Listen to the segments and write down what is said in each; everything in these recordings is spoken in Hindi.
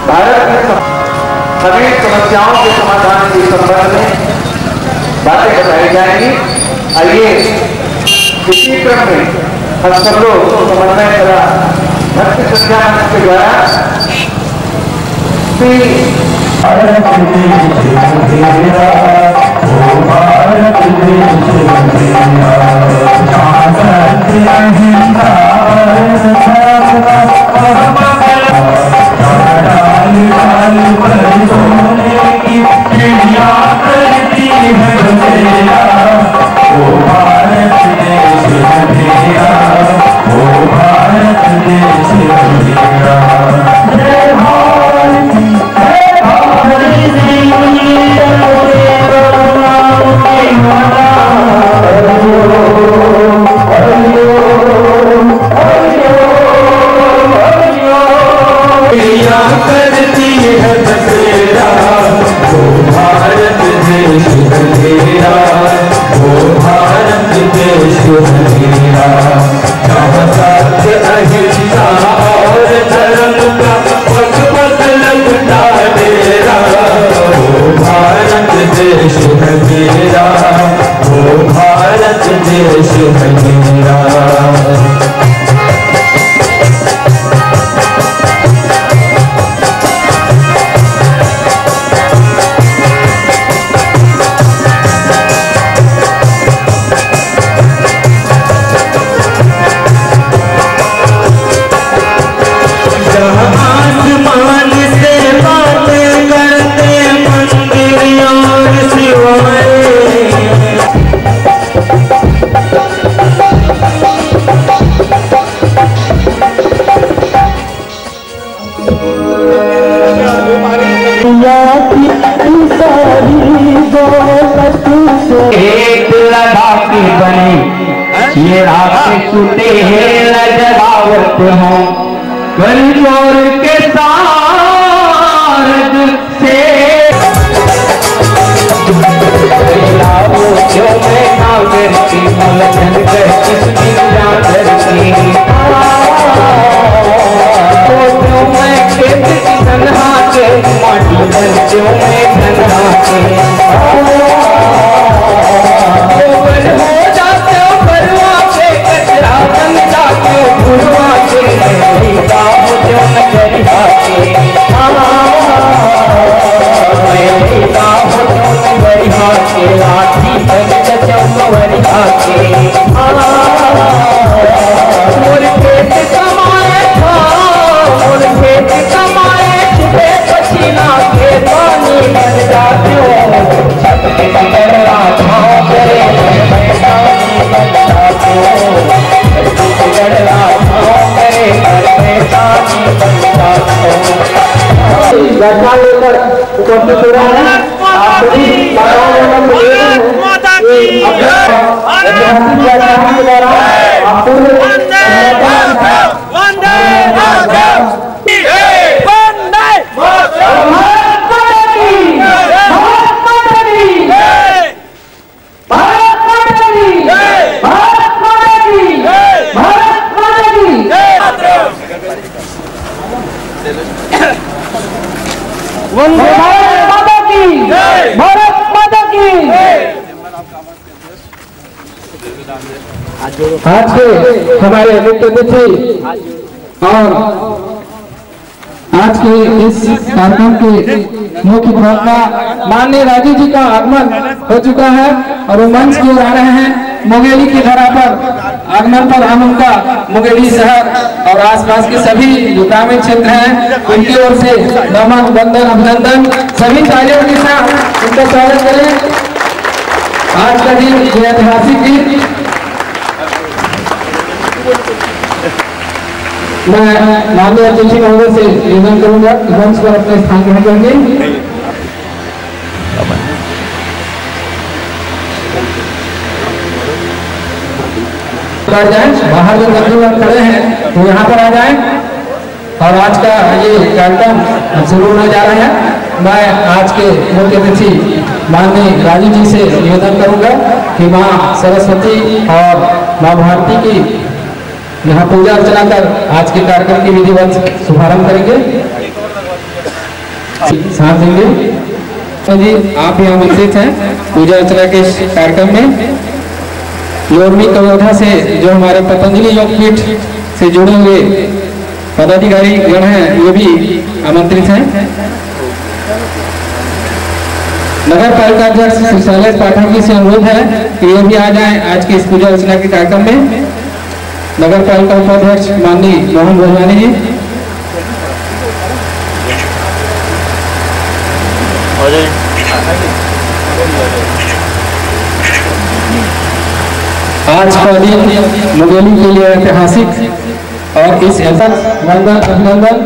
भारत की सभी समस्याओं के समाधान के संबंध में बातें बताई जाएंगी। आइए इसी क्रम में हम सब लोग समन्वय करा भक्ति संध्या मंच के द्वारा एक लगा के बने ये रात सुते जगावत हूँ गलचोर के सारद से जो मैं नागर की मुलझन कर किसकी जाकर की जो मैं खेत की तन्हा के माटी बन जो मैं तन्हा के व्याख्यान लेकर उपस्थित हो रहे हैं। आप सभी के द्वारा आप भारत माता की भारत माता की। आज के हमारे मुख्य अतिथि और आज के इस कार्यक्रम के मुख्य वक्ता माननीय राजीव जी का आगमन हो चुका है और वो मंच की ओर आ रहे हैं। मुंगेली की धरा पर आगमन पर हम उनका मुंगेली शहर और आसपास के सभी जो ग्रामीण क्षेत्र हैं उनकी ओर से नमन वंदन अभिनंदन सभी तालियों के साथ उनका स्वागत करें। आज का दिन ये ऐतिहासिक दिन मैं माननीय अतिथि महोदय से निवेदन करूंगा कि मंच पर अपने स्थान ग्रहण करेंगे। बाहर जो दर्शक खड़े हैं तो यहाँ पर आ जाएं और आज का ये कार्यक्रम शुरू होने जा रहे हैं। मैं आज के मुख्य अतिथि माननीय राजीव जी से निवेदन करूंगा कि माँ सरस्वती और माँ भारती की यहाँ पूजा अर्चना कर आज के कार्यक्रम की विधिवत शुभारंभ करेंगे। साथ देंगे तो जी आप यहाँ आमंत्रित हैं पूजा अर्चना के कार्यक्रम में। लोरमी कवर्धा से जो हमारे पतंजलि योगपीठ से जुड़े हुए पदाधिकारी गण हैं ये भी आमंत्रित हैं। नगर पालिका अध्यक्ष श्री शैलेश पाठक जी से अनुरोध है कि ये भी आ जाएं आज की इस पूजा अर्चना के कार्यक्रम में। नगर पालिका उपाध्यक्ष माननीय मोहन भोजवानी जी, आज का दिन मुंगेली के लिए ऐतिहासिक और इस ऐसा वंदन अभिनंदन।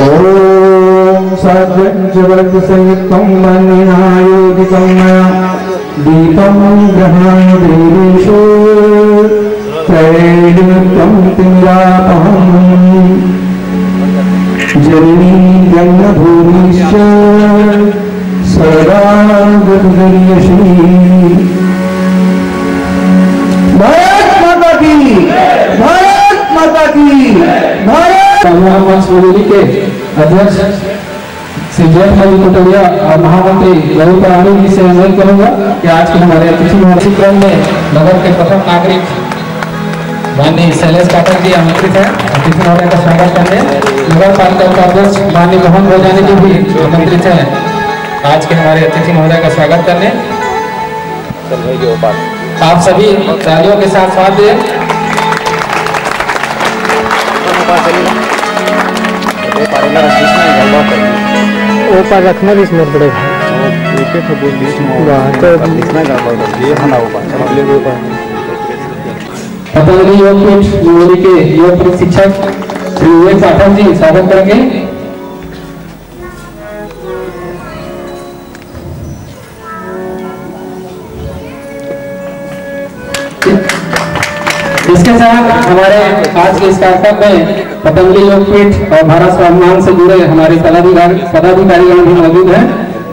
ओम सज्जवत संयुक्तं मन्यायोदितं मया दीपं ग्रहाण देवेशो त्रैलोक्यं तिमिरापहं जननी जन्मभूमिश्च सदा गतिर्यशी। भारत माता की, भारत माता की, भारत। मुंगेली के अध्यक्ष श्री जय कुटुरिया और महामंत्री रवि परानी जी से अनुरोध करूंगा कि आज के हमारे अतिथि महर्षि क्रम में नगर के प्रथम नागरिक माननीय शैलेश पाठक जी आमंत्रित है अतिथि महोदय का स्वागत करने। नगर पालिका उपाध्यक्ष माननीय मोहन भोजानी जी भी आमंत्रित है आज के हमारे अतिथि महोदय का स्वागत करने। आप सभी तालियों के साथ स्वागत दें। ऊपर रखना भी इसमें पड़ेगा पतंजलि योगपीठ मुंगेली के योग प्रशिक्षक श्री विवेक पाठक जी स्वागत करेंगे। इसके साथ हमारे आज के इस कार्यक्रम में पतंजलि योगपीठ और भारत स्वाभिमान से जुड़े हमारे पदाधिकारीगण भी मौजूद हैं।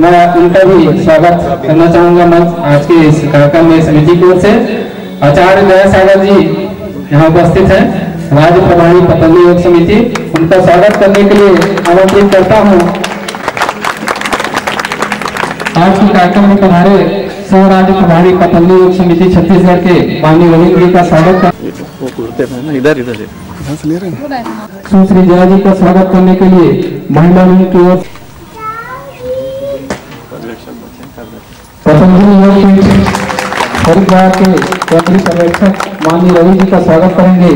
मैं उनका भी स्वागत करना चाहूंगा मंच आज के इस कार्यक्रम में समिति की ओर से। आचार्य दया सागर जी यहाँ उपस्थित हैं, राज्य प्रभारी पतंजलि योग समिति, उनका स्वागत करने के लिए आमंत्रित करता हूँ। आज के कार्यक्रम में हमारे सह राज्य प्रभारी पतंजलि योग समिति छत्तीसगढ़ के माननीय रविंद्र जी का स्वागत कर इधर इधर सुश्री जया जी का स्वागत करने के लिए महिला विंग की ओर पतंजलि योगपीठ हरिद्वार के केंद्रीय पर्यवेक्षक माननीय रवि जी का स्वागत करेंगे।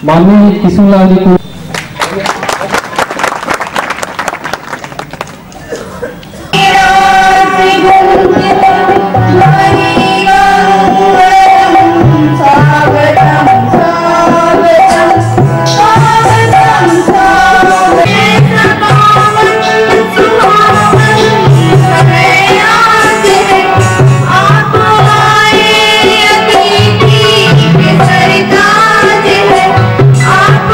माननीय किशुनलाल जी को आप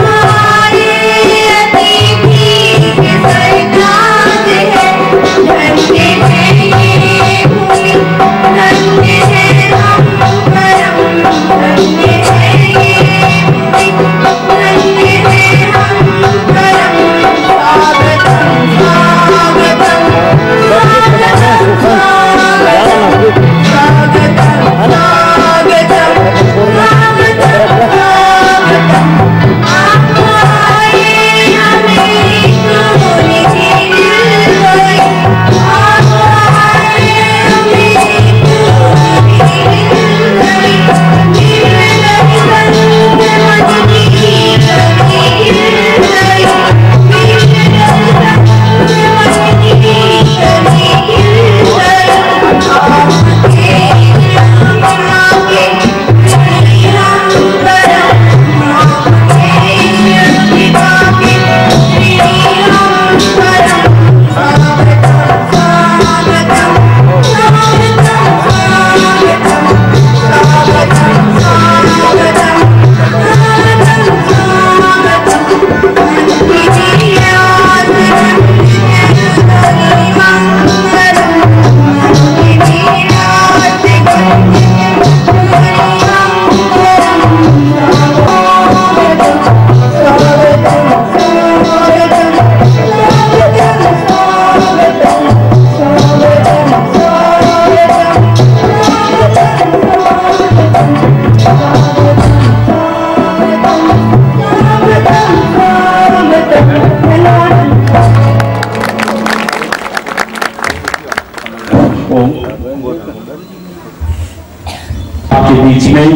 में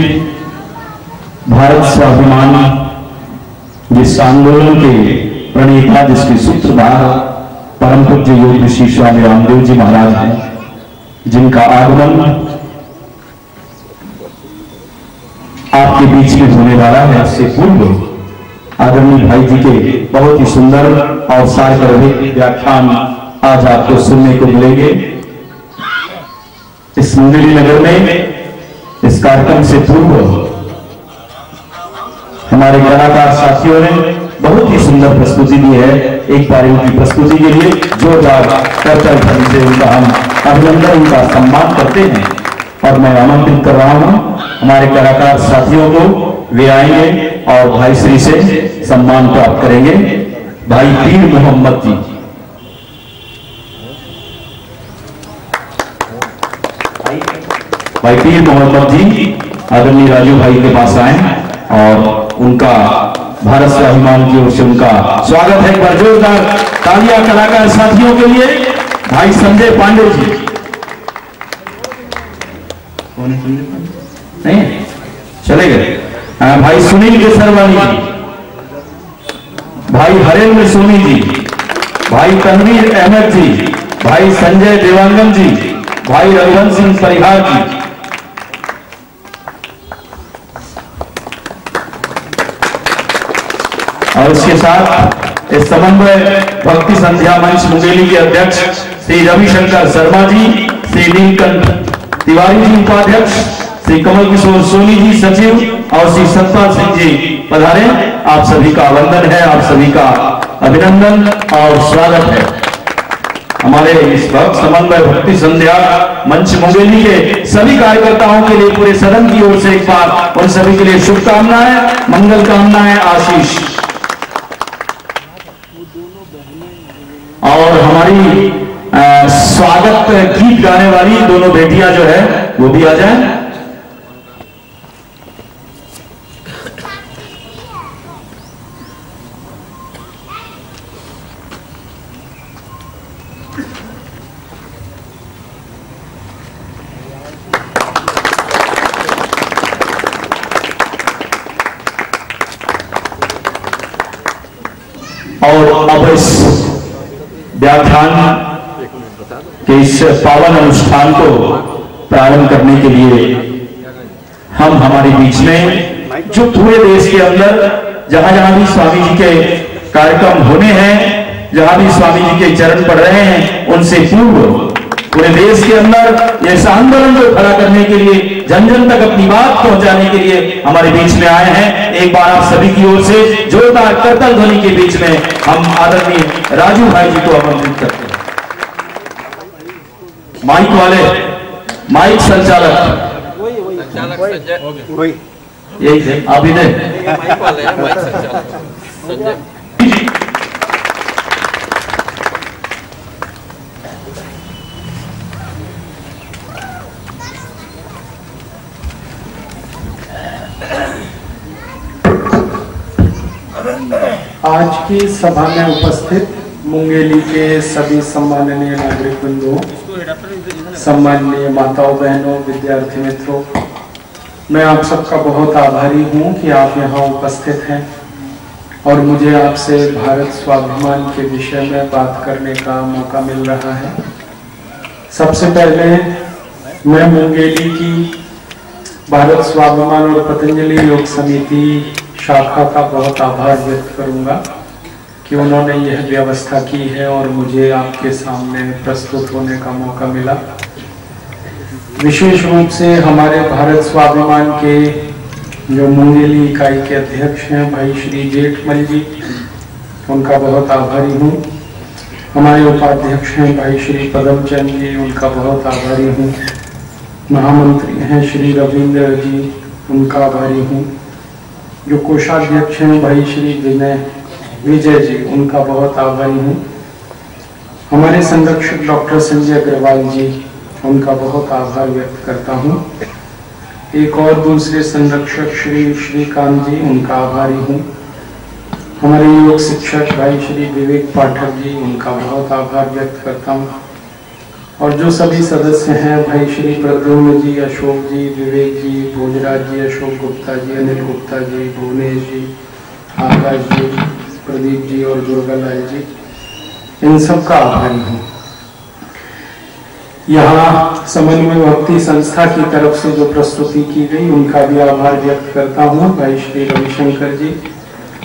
भारत स्वाभिमान जिस आंदोलन के प्रणेता, जिसके सूत्रधार परम पूज्य योग श्री स्वामी रामदेव जी महाराज हैं, जिनका आगमन आपके बीच में होने वाला है, इससे पूर्व आदरणीय भाई जी के बहुत ही सुंदर और सारगर्भित व्याख्यान आज आपको सुनने को मिलेंगे। इस मुंगेली नगर में इस कार्यक्रम से पूर्व हमारे कलाकार साथियों ने बहुत ही सुंदर प्रस्तुति दी है। एक बार उनकी प्रस्तुति के लिए जोरदार करताल ध्वनि से उनका हम अभिनंदन, उनका सम्मान करते हैं। और मैं आमंत्रित कर रहा हूं हमारे कलाकार साथियों को, वे आएंगे और भाई श्री से सम्मान प्राप्त करेंगे। भाई पीर मोहम्मद जी, भाई पीर मोहम्मद जी आदरणीय राजू भाई के पास आए और उनका भारत स्वाभिमान की ओर से उनका स्वागत है। एक बार जोरदार तालियां कलाकार साथियों के लिए। भाई संजय पांडे जी, कौन है संजय पांडे? नहीं चले गए। भाई सुनील केसरवानी जी, भाई हरेंद्र सोनी जी, भाई तनवीर अहमद जी, भाई संजय देवांगन जी, भाई रघुवंश सिंह परिहार जी, और इसके साथ इस समन्वय भक्ति संध्या मंच मुंगेली के अध्यक्ष श्री रविशंकर शर्मा जी, श्री नीलकंठ तिवारी जी उपाध्यक्ष, श्री कमल किशोर सोनी जी सचिव और श्री सतपाल सिंह जी पधारे। आप सभी का वंदन है, आप सभी का अभिनंदन और स्वागत है। हमारे इस भक्त समन्वय भक्ति संध्या मंच मुंगेली के सभी कार्यकर्ताओं के लिए, पूरे सदन की ओर से एक बार उन सभी के लिए शुभकामनाएं, मंगल कामनाएं, आशीष। और हमारी स्वागत गीत गाने वाली दोनों बेटियां जो है वो भी आ जाएं। और अब इस व्याख्यान के इस पावन अनुष्ठान को प्रारंभ करने के लिए हम हमारे बीच में, जो पूरे देश के अंदर जहां जहां भी स्वामी जी के कार्यक्रम होने हैं, जहां भी स्वामी जी के चरण पड़ रहे हैं, उनसे पूर्व पूरे देश के अंदर इस आंदोलन को खड़ा करने के लिए, जन जन तक अपनी बात पहुंचाने के लिए हमारे बीच में आए हैं। एक बार आप सभी की ओर से जोरदार करताल ध्वनि के बीच में हम आदरणीय राजू भाई जी को आमंत्रित करते हैं। माइक वाले, माइक संचालक यही थे, आप इधर आज की सभा में उपस्थित मुंगेली के सभी सम्माननीय नागरिक बंधुओं, सम्माननीय माताओं बहनों, विद्यार्थी मित्रों, मैं आप सबका बहुत आभारी हूं कि आप यहाँ उपस्थित हैं और मुझे आपसे भारत स्वाभिमान के विषय में बात करने का मौका मिल रहा है। सबसे पहले मैं मुंगेली की भारत स्वाभिमान और पतंजलि योग समिति शाखा का बहुत आभार व्यक्त करूंगा कि उन्होंने यह व्यवस्था की है और मुझे आपके सामने प्रस्तुत होने का मौका मिला। विशेष रूप से हमारे भारत स्वाभिमान के जो मुंगेली इकाई के अध्यक्ष हैं भाई श्री जेठमल जी, उनका बहुत आभारी हूँ। हमारे उपाध्यक्ष हैं भाई श्री पदमचंद जी, उनका बहुत आभारी हूँ। महामंत्री हैं श्री रविंद्र जी, उनका आभारी हूँ। जो कोषाध्यक्ष हैं भाई श्री विजय जी, उनका बहुत आभारी हूँ। हमारे संरक्षक डॉक्टर संजय अग्रवाल जी, उनका बहुत आभार व्यक्त करता हूँ। एक और दूसरे संरक्षक श्री श्रीकांत जी, उनका आभारी हूँ। हमारे योग शिक्षक भाई श्री विवेक पाठक जी, उनका बहुत आभार व्यक्त करता हूँ। और जो सभी सदस्य हैं, भाई श्री प्रद्युम्न जी, अशोक जी, विवेक जी, भोजराज जी, अशोक गुप्ता जी, अनिल गुप्ता जी, भुवनेश जी, आकाश जी, प्रदीप जी और दुर्गालाल जी, इन सब का आभारी हूँ। यहाँ समन्वय भक्ति संस्था की तरफ से जो प्रस्तुति की गई उनका भी आभार व्यक्त करता हूँ। भाई श्री रविशंकर जी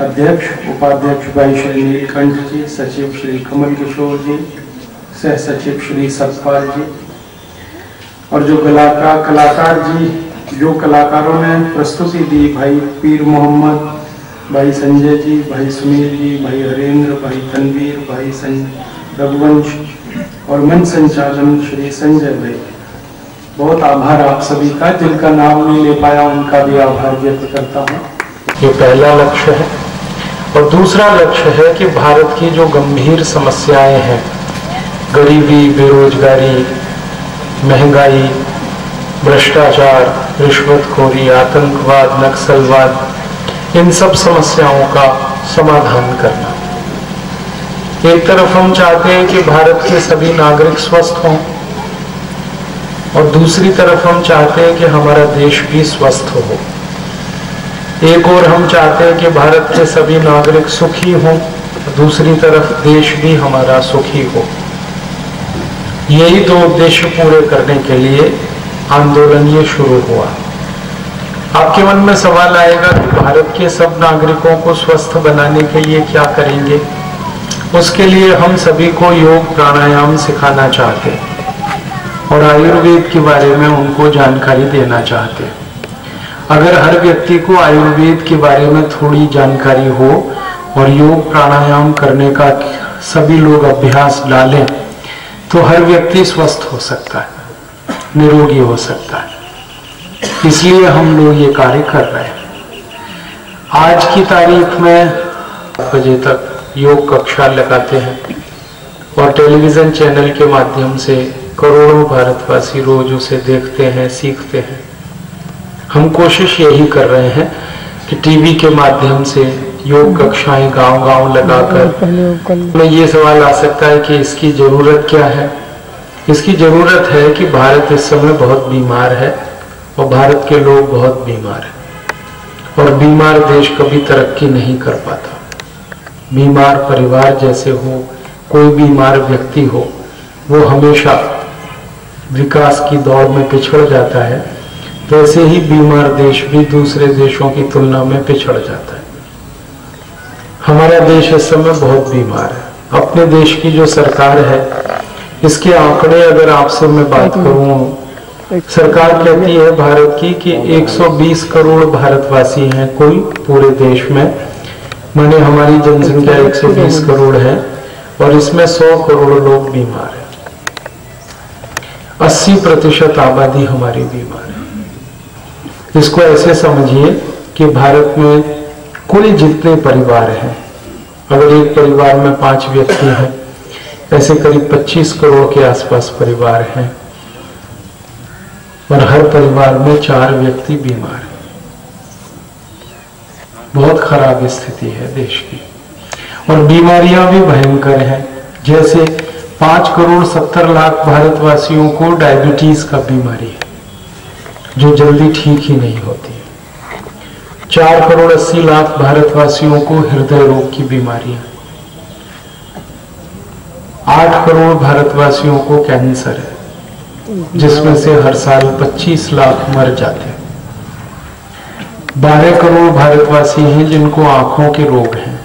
अध्यक्ष, उपाध्यक्ष भाई श्री नीलकंठ जी, सचिव श्री कमल किशोर जी, सह सचिव श्री सतपाल जी, और जो कलाकार जी, जो कलाकारों ने प्रस्तुति दी, भाई पीर मोहम्मद, भाई संजय जी, भाई सुनील जी, भाई हरेंद्र, भाई तनवीर, भाई रघुवंश और मंच संचालन श्री संजय भाई, बहुत आभार आप सभी का। जिनका नाम नहीं ले पाया उनका भी आभार व्यक्त करता हूँ। ये पहला लक्ष्य है। और दूसरा लक्ष्य है कि भारत की जो गंभीर समस्याएं हैं, गरीबी, बेरोजगारी, महंगाई, भ्रष्टाचार, रिश्वतखोरी, आतंकवाद, नक्सलवाद, इन सब समस्याओं का समाधान करना। एक तरफ हम चाहते हैं कि भारत के सभी नागरिक स्वस्थ हों और दूसरी तरफ हम चाहते हैं कि हमारा देश भी स्वस्थ हो। एक और हम चाहते हैं कि भारत के सभी नागरिक सुखी हों, दूसरी तरफ देश भी हमारा सुखी हो। यही दो उद्देश्य पूरे करने के लिए आंदोलन ये शुरू हुआ। आपके मन में सवाल आएगा कि भारत के सब नागरिकों को स्वस्थ बनाने के लिए क्या करेंगे? उसके लिए हम सभी को योग प्राणायाम सिखाना चाहते और आयुर्वेद के बारे में उनको जानकारी देना चाहते। अगर हर व्यक्ति को आयुर्वेद के बारे में थोड़ी जानकारी हो और योग प्राणायाम करने का सभी लोग अभ्यास डालें तो हर व्यक्ति स्वस्थ हो सकता है, निरोगी हो सकता है। इसलिए हम लोग ये कार्य कर रहे हैं। आज की तारीख में 7 बजे तक योग कक्षा लगाते हैं और टेलीविजन चैनल के माध्यम से करोड़ों भारतवासी रोज उसे देखते हैं, सीखते हैं। हम कोशिश यही कर रहे हैं कि टीवी के माध्यम से योग कक्षाएं गांव-गांव लगाकर में ये सवाल आ सकता है कि इसकी जरूरत क्या है? इसकी जरूरत है कि भारत इस समय बहुत बीमार है और भारत के लोग बहुत बीमार हैं और बीमार देश कभी तरक्की नहीं कर पाता। बीमार परिवार जैसे हो, कोई बीमार व्यक्ति हो, वो हमेशा विकास की दौड़ में पिछड़ जाता है। वैसे ही बीमार देश भी दूसरे देशों की तुलना में पिछड़ जाता है। हमारा देश इस समय बहुत बीमार है। अपने देश की जो सरकार है, इसके आंकड़े अगर आपसे मैं बात करूं, सरकार कहती है भारत की कि 120 करोड़ भारतवासी हैं कोई पूरे देश में, माने हमारी जनसंख्या 120 करोड़ है और इसमें 100 करोड़ लोग बीमार हैं। 80% आबादी हमारी बीमार है। इसको ऐसे समझिए कि भारत में कुल जितने परिवार हैं, अगर एक परिवार में 5 व्यक्ति हैं, ऐसे करीब 25 करोड़ के आसपास परिवार हैं और हर परिवार में 4 व्यक्ति बीमार हैं। बहुत खराब स्थिति है देश की और बीमारियां भी भयंकर हैं। जैसे 5 करोड़ 70 लाख भारतवासियों को डायबिटीज का बीमारी है जो जल्दी ठीक ही नहीं होती। 4 करोड़ 80 लाख भारतवासियों को हृदय रोग की बीमारी है। 8 करोड़ भारतवासियों को कैंसर है जिसमें से हर साल 25 लाख मर जाते हैं। 12 करोड़ भारतवासी हैं जिनको आंखों के रोग हैं।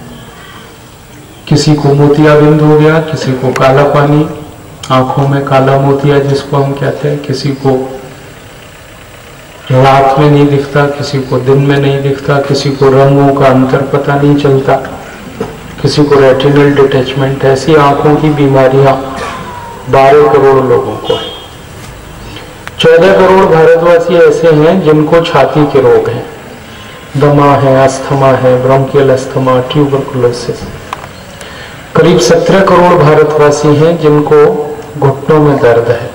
किसी को मोतियाबिंद हो गया, किसी को काला पानी, आंखों में काला मोतिया जिसको हम कहते हैं, किसी को रात में नहीं दिखता, किसी को दिन में नहीं दिखता, किसी को रंगों का अंतर पता नहीं चलता, किसी को रेटिनल डिटैचमेंट। ऐसी आंखों की बीमारियां 12 करोड़ लोगों को है। 14 करोड़ भारतवासी ऐसे हैं जिनको छाती के रोग हैं, दमा है, अस्थमा है, ब्रोंकियल अस्थमा, ट्यूबरकुलोसिस। करीब 17 करोड़ भारतवासी हैं जिनको घुटनों में दर्द है,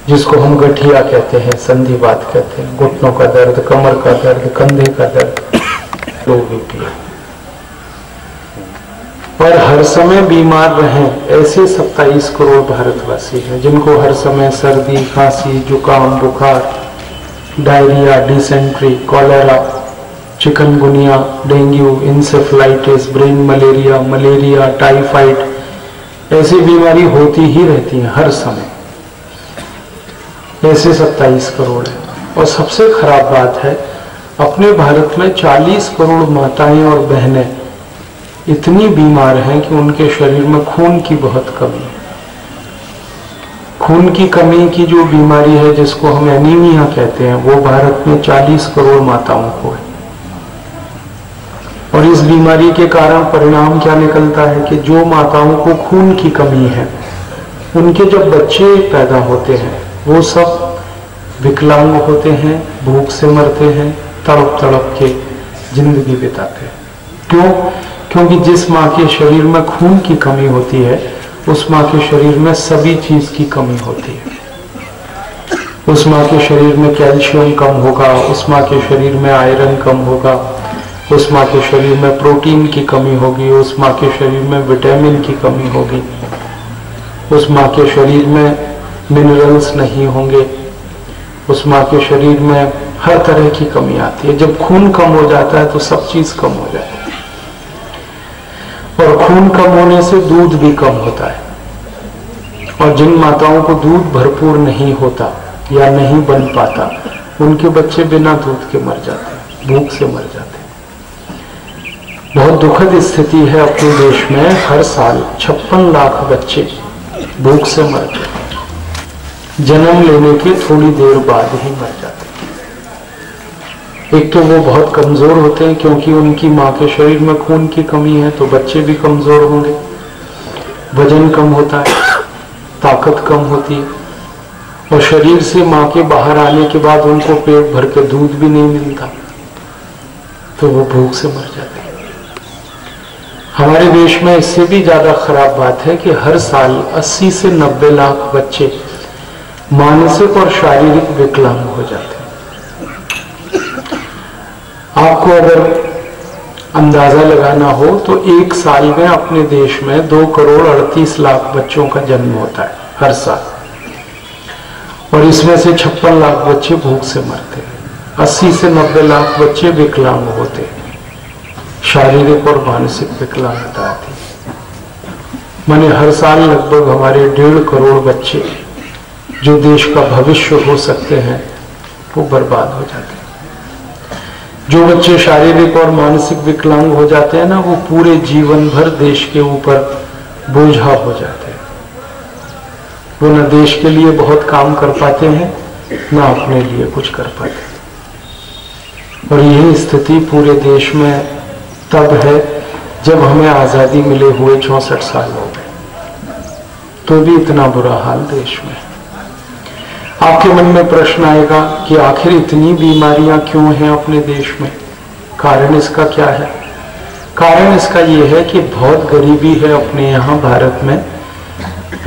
जिसको हम गठिया कहते हैं, संधिवात कहते हैं। घुटनों का दर्द, कमर का दर्द, कंधे का दर्द, लो बीपी। और हर समय बीमार रहें ऐसे 27 करोड़ भारतवासी हैं जिनको हर समय सर्दी, खांसी, जुकाम, बुखार, diarrhoea, dysentery, cholera, chikungunya, dengue, encephalitis, brain malaria, typhoid, ऐसी बीमारी होती ही रहती है हर समय। ऐसे 27 करोड़ है। और सबसे खराब बात है, अपने भारत में 40 करोड़ माताएं और बहनें इतनी बीमार हैं कि उनके शरीर में खून की बहुत कमी है। खून की कमी की जो बीमारी है, जिसको हम एनीमिया कहते हैं, वो भारत में 40 करोड़ माताओं को है। और इस बीमारी के कारण परिणाम क्या निकलता है कि जो माताओं को खून की कमी है, उनके जब बच्चे पैदा होते हैं वो सब विकलांग होते हैं, भूख से मरते हैं, तड़प तड़प के जिंदगी बिताते हैं। क्यों? क्योंकि जिस माँ के शरीर में खून की कमी होती है, उस माँ के शरीर में सभी चीज की कमी होती है। उस माँ के शरीर में कैल्शियम कम होगा, उस माँ के शरीर में आयरन कम होगा, उस माँ के शरीर में प्रोटीन की कमी होगी, उस माँ के शरीर में विटामिन की कमी होगी, उस माँ के शरीर में मिनरल्स नहीं होंगे, उस माँ के शरीर में हर तरह की कमी आती है। जब खून कम हो जाता है तो सब चीज कम हो जाती है। और खून कम होने से दूध भी कम होता है। और जिन माताओं को दूध भरपूर नहीं होता या नहीं बन पाता, उनके बच्चे बिना दूध के मर जाते हैं, भूख से मर जाते हैं। बहुत दुखद स्थिति है अपने देश में। हर साल 56 लाख बच्चे भूख से मरते हैं, जन्म लेने के थोड़ी देर बाद ही मर जाते हैं। एक तो वो बहुत कमजोर होते हैं, क्योंकि उनकी माँ के शरीर में खून की कमी है, तो बच्चे भी कमजोर होंगे, वजन कम होता है, ताकत कम होती है, और शरीर से माँ के बाहर आने के बाद उनको पेट भर के दूध भी नहीं मिलता, तो वो भूख से मर जाते हैं। हमारे देश में इससे भी ज्यादा खराब बात है कि हर साल 80 से 90 लाख बच्चे मानसिक और शारीरिक विकलांग हो जाते हैं। आपको अगर अंदाजा लगाना हो तो एक साल में अपने देश में 2 करोड़ 38 लाख बच्चों का जन्म होता है हर साल, और इसमें से 56 लाख बच्चे भूख से मरते हैं। 80 से 90 लाख बच्चे विकलांग होते हैं, शारीरिक और मानसिक विकलांगता आती है। माने हर साल लगभग हमारे 1.5 करोड़ बच्चे जो देश का भविष्य हो सकते हैं, वो बर्बाद हो जाते हैं। जो बच्चे शारीरिक और मानसिक विकलांग हो जाते हैं ना, वो पूरे जीवन भर देश के ऊपर बोझा हो जाते हैं। वो न देश के लिए बहुत काम कर पाते हैं, न अपने लिए कुछ कर पाते। और यही स्थिति पूरे देश में तब है जब हमें आजादी मिले हुए 64 साल हो गए, तो भी इतना बुरा हाल देश में। आपके मन में प्रश्न आएगा कि आखिर इतनी बीमारियां क्यों हैं अपने देश में? कारण इसका क्या है? कारण इसका ये है कि बहुत गरीबी है अपने यहाँ भारत में,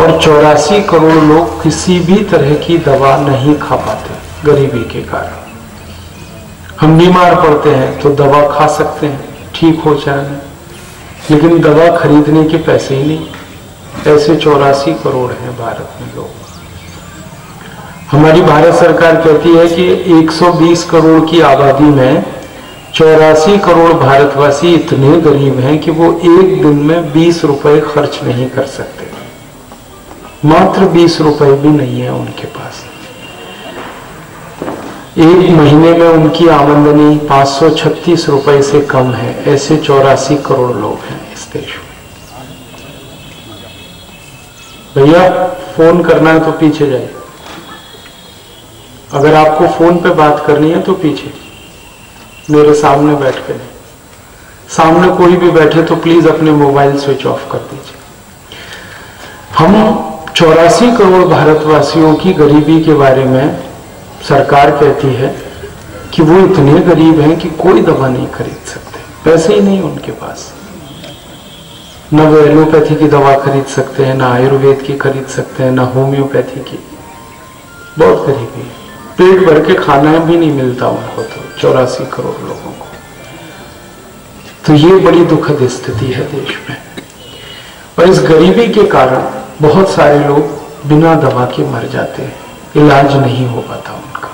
और 84 करोड़ लोग किसी भी तरह की दवा नहीं खा पाते गरीबी के कारण। हम बीमार पड़ते हैं तो दवा खा सकते हैं, ठीक हो जाए, लेकिन दवा खरीदने के पैसे ही नहीं। ऐसे 84 करोड़ हैं भारत में लोग। हमारी भारत सरकार कहती है कि 120 करोड़ की आबादी में 84 करोड़ भारतवासी इतने गरीब हैं कि वो एक दिन में 20 रुपए खर्च नहीं कर सकते। मात्र 20 रुपए भी नहीं है उनके पास। एक महीने में उनकी आमदनी 536 रुपए से कम है। ऐसे 84 करोड़ लोग हैं इस देश में। भैया फोन करना है तो पीछे जाइए। अगर आपको फोन पे बात करनी है तो पीछे, मेरे सामने बैठ कर। सामने कोई भी बैठे तो प्लीज अपने मोबाइल स्विच ऑफ कर दीजिए। हम 84 करोड़ भारतवासियों की गरीबी के बारे में सरकार कहती है कि वो इतने गरीब हैं कि कोई दवा नहीं खरीद सकते, पैसे ही नहीं उनके पास। न वो एलोपैथी की दवा खरीद सकते हैं, ना आयुर्वेद की खरीद सकते हैं, ना होम्योपैथी की। बहुत गरीबी है, पेट भर के खाना भी नहीं मिलता उनको, तो 84 करोड़ लोगों को। तो ये बड़ी दुखद स्थिति है देश में। और इस गरीबी के कारण बहुत सारे लोग बिना दवा के मर जाते हैं, इलाज नहीं हो पाता उनका।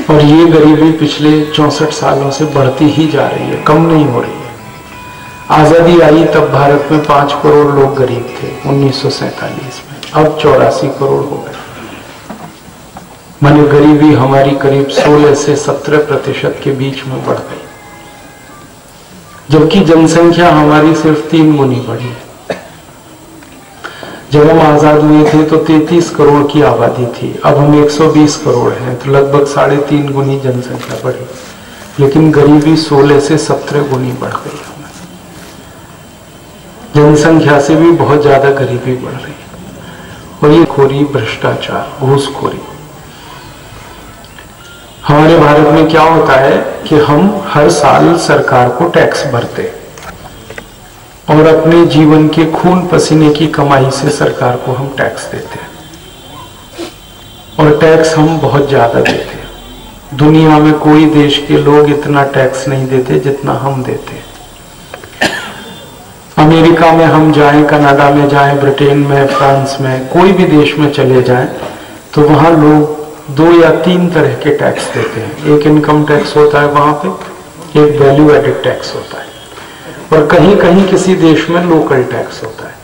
और ये गरीबी पिछले 64 सालों से बढ़ती ही जा रही है, कम नहीं हो रही है। आजादी आई तब भारत में 5 करोड़ लोग गरीब थे 1947 में, अब 84 करोड़ हो गए। माने गरीबी हमारी करीब 16 से 17% के बीच में बढ़ गई, जबकि जनसंख्या हमारी सिर्फ 3 गुनी बढ़ी है। जब हम आजाद हुए थे तो 33 करोड़ की आबादी थी, अब हम 120 करोड़ हैं, तो लगभग 3.5 गुनी जनसंख्या बढ़ी, लेकिन गरीबी 16 से 17 गुनी बढ़ गई हमारी। जनसंख्या से भी बहुत ज्यादा गरीबी बढ़ रही है। और ये खोरी, भ्रष्टाचार, घूसखोरी। हमारे भारत में क्या होता है कि हम हर साल सरकार को टैक्स भरते और अपने जीवन के खून पसीने की कमाई से सरकार को हम टैक्स देते हैं, और टैक्स हम बहुत ज्यादा देते हैं। दुनिया में कोई देश के लोग इतना टैक्स नहीं देते जितना हम देते हैं। अमेरिका में हम जाएं, कनाडा में जाएं, ब्रिटेन में, फ्रांस में, कोई भी देश में चले जाएं तो वहां लोग 2 या 3 तरह के टैक्स देते हैं। एक इनकम टैक्स होता है वहां पे, एक वैल्यू एडेड टैक्स होता है, और कहीं कहीं किसी देश में लोकल टैक्स होता है।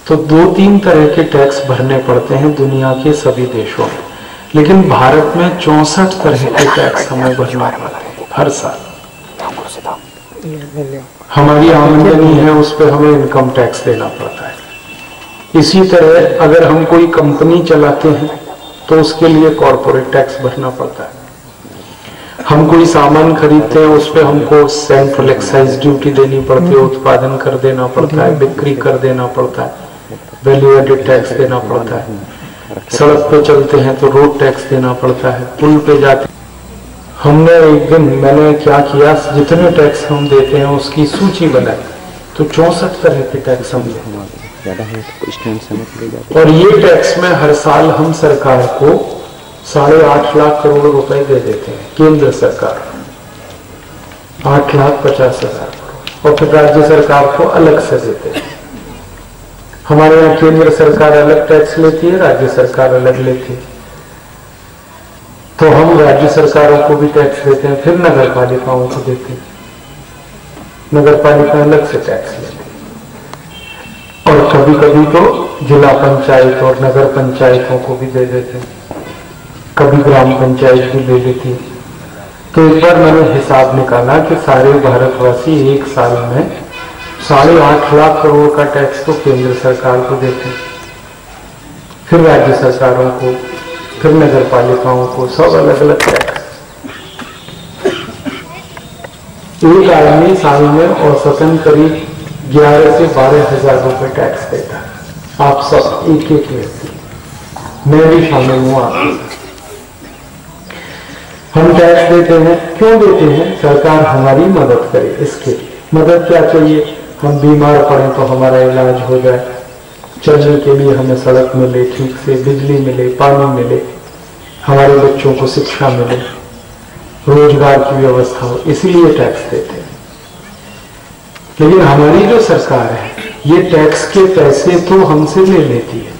तो 2-3 तरह के टैक्स भरने पड़ते हैं दुनिया के सभी देशों में, लेकिन भारत में 64 तरह के टैक्स हमें भरना पड़ते हैं हर साल। हमारी आमदनी है उस पर हमें इनकम टैक्स देना पड़ता है। इसी तरह अगर हम कोई कंपनी चलाते हैं तो उसके लिए कॉर्पोरेट टैक्स भरना पड़ता है। हम कोई सामान खरीदते हैं उस पर हमको सेंट्रल एक्साइज ड्यूटी देनी पड़ती है, उत्पादन कर देना पड़ता है, बिक्री कर देना पड़ता है, वैल्यू एडेड टैक्स देना पड़ता है। सड़क पे चलते हैं तो रोड टैक्स देना पड़ता है, पुल पे जाते। हमने एक दिन, मैंने क्या किया, जितने टैक्स हम देते हैं उसकी सूची बनाई, तो 64 तरह के टैक्स हम देते हैं। और ये टैक्स में हर साल हम सरकार को 8.5 लाख करोड़ रुपए दे देते हैं, केंद्र सरकार 8,50,000 करोड़, और फिर राज्य सरकार को अलग से देते हैं। हमारे यहाँ केंद्र सरकार अलग टैक्स लेती है, राज्य सरकार अलग लेती है, तो हम राज्य सरकारों को भी टैक्स देते हैं, फिर नगर पालिकाओं को देते हैं, नगर पालिका अलग से टैक्स लेती है। और कभी कभी तो जिला पंचायत और नगर पंचायतों को भी दे देते हैं, कभी ग्राम पंचायत भी ले लेती है। तो एक बार मैंने हिसाब निकाला कि सारे भारतवासी एक साल में 8.5 लाख करोड़ का टैक्स तो केंद्र सरकार को देते हैं, फिर राज्य सरकारों को, फिर नगर पालिकाओं को, सब अलग अलग टैक्स। एक आदमी साल में औसतन करीब 11 से 12 हजार रुपए टैक्स देता है। आप सब एक एक व्यक्ति, मैं भी शामिल हूं आपके साथ। हम टैक्स देते हैं, क्यों देते हैं? सरकार हमारी मदद करे। इसके लिए मदद क्या चाहिए? हम बीमार पड़े तो हमारा इलाज हो जाए, चलने के लिए हमें सड़क मिले, ठीक से बिजली मिले, पानी मिले, हमारे बच्चों को शिक्षा मिले, रोजगार की व्यवस्था हो, इसीलिए टैक्स देते हैं। लेकिन हमारी जो सरकार है ये टैक्स के पैसे तो हमसे ले लेती है,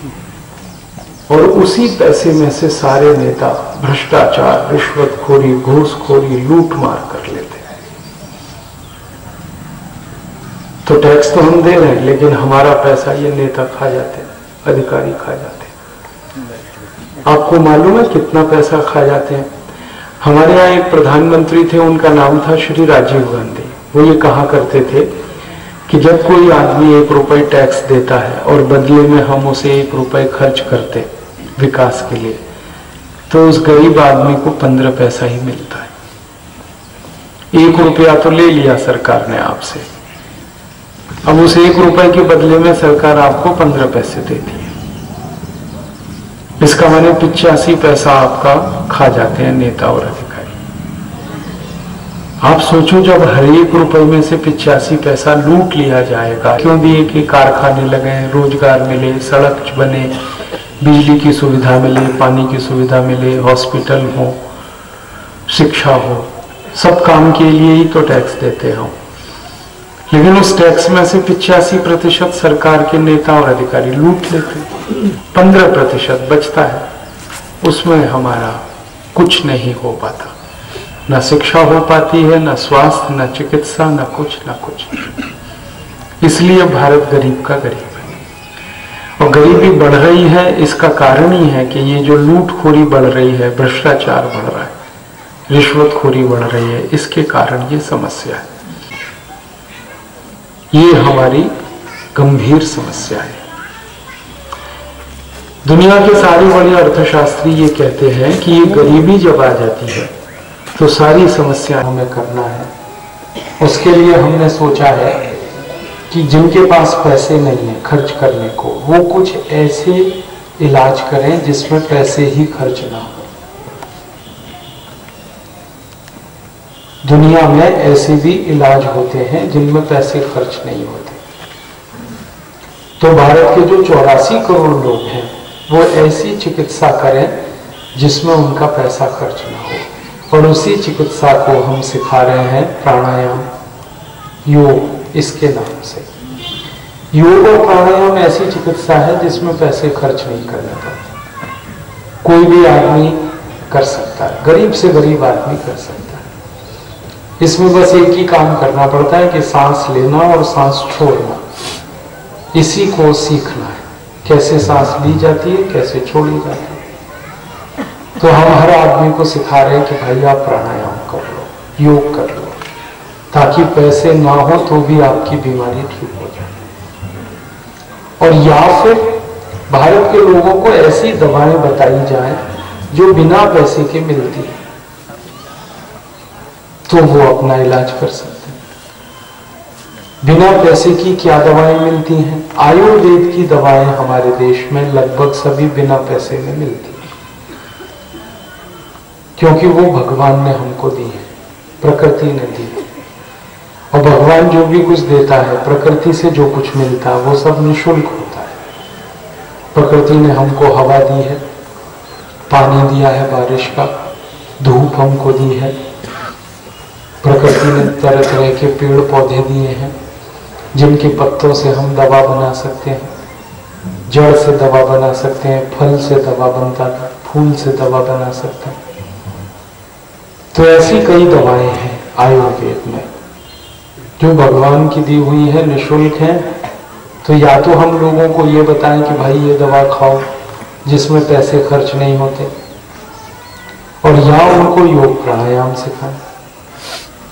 और उसी पैसे में से सारे नेता भ्रष्टाचार, रिश्वतखोरी, घूसखोरी, लूट मार कर लेते हैं। तो टैक्स तो हम दे रहे हैं, लेकिन हमारा पैसा ये नेता खा जाते हैं, अधिकारी खा जाते हैं। आपको मालूम है कितना पैसा खा जाते हैं? हमारे यहाँ एक प्रधानमंत्री थे, उनका नाम था श्री राजीव गांधी। वो ये कहा करते थे कि जब कोई आदमी 1 रुपए टैक्स देता है और बदले में हम उसे 1 रुपए खर्च करते विकास के लिए, तो उस गरीब आदमी को 15 पैसा ही मिलता है। 1 रुपया तो ले लिया सरकार ने आपसे, अब उस 1 रुपए के बदले में सरकार आपको 15 पैसे देती है। इसका माने 85 पैसा आपका खा जाते हैं नेता और अधिकारी। आप सोचो, जब हर 1 रुपए में से 85 पैसा लूट लिया जाएगा, क्यों दिए कि कारखाने लगे, रोजगार मिले, सड़क बने, बिजली की सुविधा मिले, पानी की सुविधा मिले, हॉस्पिटल हो, शिक्षा हो, सब काम के लिए ही तो टैक्स देते हो। लेकिन उस टैक्स में से 85% सरकार के नेता और अधिकारी लूट लेते, 15% बचता है, उसमें हमारा कुछ नहीं हो पाता, न शिक्षा हो पाती है, न स्वास्थ्य, न चिकित्सा, न कुछ। इसलिए भारत गरीब का गरीब है। और गरीबी बढ़ रही है, इसका कारण ही है कि ये जो लूटखोरी बढ़ रही है, भ्रष्टाचार बढ़ रहा है, रिश्वतखोरी बढ़ रही है, इसके कारण ये समस्या है। ये हमारी गंभीर समस्या है। दुनिया के सारे बड़े अर्थशास्त्री ये कहते हैं कि ये गरीबी जब आ जाती है तो सारी समस्या हमें करना है। उसके लिए हमने सोचा है कि जिनके पास पैसे नहीं है खर्च करने को, वो कुछ ऐसे इलाज करें जिसमें पैसे ही खर्च ना हो। दुनिया में ऐसे भी इलाज होते हैं जिनमें पैसे खर्च नहीं होते। तो भारत के जो 84 करोड़ लोग हैं वो ऐसी चिकित्सा करें जिसमें उनका पैसा खर्च ना हो। और उसी चिकित्सा को हम सिखा रहे हैं प्राणायाम, योग, इसके नाम से। योग और प्राणायाम ऐसी चिकित्सा है जिसमें पैसे खर्च नहीं करने पड़ते, कोई भी आदमी कर सकता है, गरीब से गरीब आदमी कर सकता है। इसमें बस एक ही काम करना पड़ता है कि सांस लेना और सांस छोड़ना, इसी को सीखना है, कैसे सांस ली जाती है, कैसे छोड़ी जाती है। तो हम हर आदमी को सिखा रहे हैं कि भाई आप प्राणायाम कर लो, योग कर लो, ताकि पैसे ना हो तो भी आपकी बीमारी ठीक हो जाए। और या फिर भारत के लोगों को ऐसी दवाएं बताई जाएं जो बिना पैसे के मिलती है, तो वो अपना इलाज कर सकते हैं। बिना पैसे की क्या दवाएं मिलती हैं? आयुर्वेद की दवाएं हमारे देश में लगभग सभी बिना पैसे में मिलती हैं, क्योंकि वो भगवान ने हमको दी है, प्रकृति ने दी है। और भगवान जो भी कुछ देता है, प्रकृति से जो कुछ मिलता है, वो सब निःशुल्क होता है। प्रकृति ने हमको हवा दी है, पानी दिया है बारिश का, धूप हमको दी है। प्रकृति ने तरह तरह के पेड़ पौधे दिए हैं जिनके पत्तों से हम दवा बना सकते हैं, जड़ से दवा बना सकते हैं, फल से दवा बनता है, फूल से दवा बना सकते हैं। तो ऐसी कई दवाएं हैं आयुर्वेद में जो भगवान की दी हुई है, निःशुल्क है। तो या तो हम लोगों को ये बताएं कि भाई ये दवा खाओ जिसमें पैसे खर्च नहीं होते, और या उनको योग प्राणायाम सिखाएं।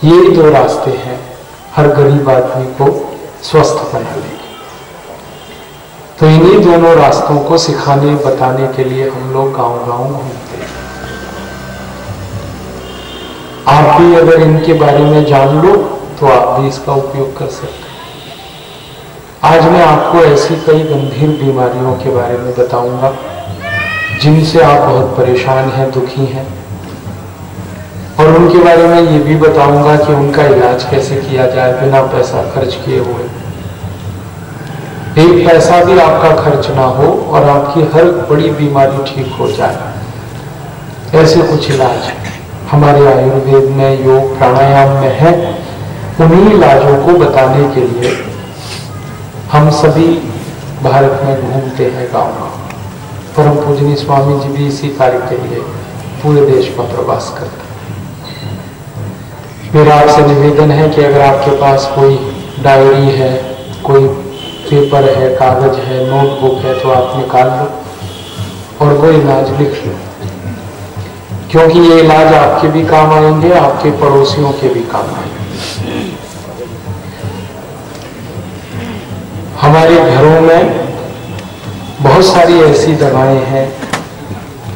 ये दो रास्ते हैं हर गरीब आदमी को स्वस्थ बनाने के। तो इन्हीं दोनों रास्तों को सिखाने बताने के लिए हम लोग गांव-गांव घूमते हैं। आप भी अगर इनके बारे में जान लो तो आप भी इसका उपयोग कर सकते हैं। आज मैं आपको ऐसी कई गंभीर बीमारियों के बारे में बताऊंगा जिनसे आप बहुत परेशान हैं, दुखी हैं, और उनके बारे में ये भी बताऊंगा कि उनका इलाज कैसे किया जाए बिना पैसा खर्च किए हुए। एक पैसा भी आपका खर्च ना हो और आपकी हर बड़ी बीमारी ठीक हो जाए। ऐसे कुछ इलाज हमारे आयुर्वेद में, योग प्राणायाम में है। उन्हीं इलाजों को बताने के लिए हम सभी भारत में घूमते हैं गाँव-गाँव। परम पूजनीय स्वामी जी भी इसी कार्य के लिए पूरे देश का प्रवास करते हैं। मेरा आपसे निवेदन है कि अगर आपके पास कोई डायरी है, कोई पेपर है, कागज है, नोटबुक है, तो आप निकाल लो और वो इलाज लिख लो, क्योंकि ये इलाज आपके भी काम आएंगे, आपके पड़ोसियों के भी काम आएंगे। हमारे घरों में बहुत सारी ऐसी दवाएं हैं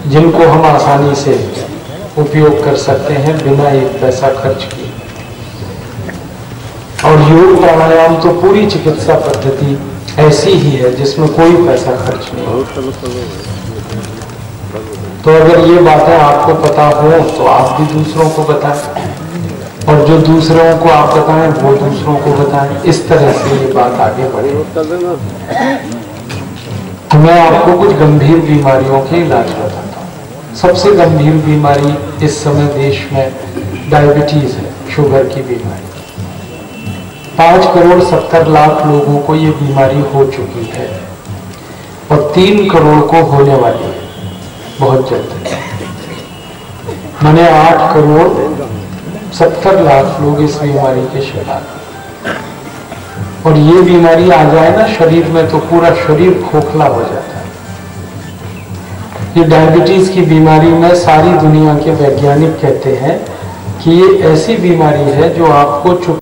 जिनको हम आसानी से उपयोग कर सकते हैं बिना एक पैसा खर्च किए। और योग प्राणायाम तो पूरी चिकित्सा पद्धति ऐसी ही है जिसमें कोई पैसा खर्च नहीं होता। तो अगर ये बातें आपको पता हो तो आप भी दूसरों को बताएं, और जो दूसरों को आप बताएं वो दूसरों को बताएं। इस तरह से ये बात आगे बढ़े। तो मैं आपको कुछ गंभीर बीमारियों के इलाज बताता हूँ। सबसे गंभीर बीमारी इस समय देश में डायबिटीज है, शुगर की बीमारी। 5,70,00,000 लोगों को ये बीमारी हो चुकी है और 3 करोड़ को होने वाली है बहुत जल्द। माने 8,70,00,000 लोग इस बीमारी के शिकार। और ये बीमारी आ जाए ना शरीर में तो पूरा शरीर खोखला हो जाता है। ये डायबिटीज की बीमारी में सारी दुनिया के वैज्ञानिक कहते हैं कि ये ऐसी बीमारी है जो आपको चुप